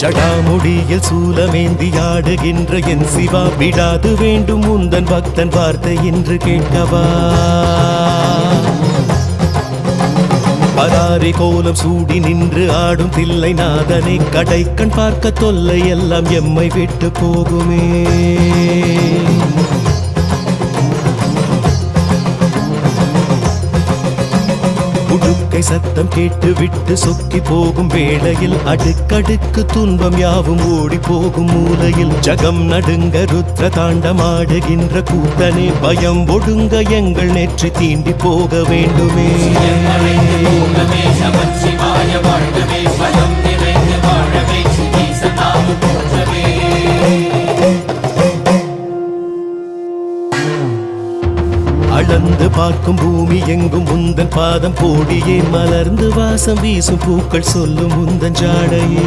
ஜடாமுடியில் சூலமேந்தி ஆடுகின்ற என் சிவா விடாது வேண்டும் உந்தன் பக்தன் வார்த்தை என்று கேட்கவா பராரி கோலம் சூடி நின்று ஆடும் தில்லை நாதனை கடை கண் பார்க்க தொல்லை எல்லாம் எம்மை விட்டு போகுமே உடுக்கை சத்தம் கேட்டு விட்டு சொக்கி போகும் வேளையில் அடுக்கடுக்கு துன்பம் யாவும் ஓடி போகும் மூலையில் ஜகம் நடுங்க ருத்ர தாண்டமாடுகின்ற கூத்தனே பயம் ஒடுங்க எங்கள் நெற்றி தீண்டி போக வேண்டுமே அளந்து பார்க்கும் பூமி எங்கும் உந்தன் பாதம் போடியே மலர்ந்து வாசம் வீசும் பூக்கள் சொல்லும் உந்தன் ஜாடையே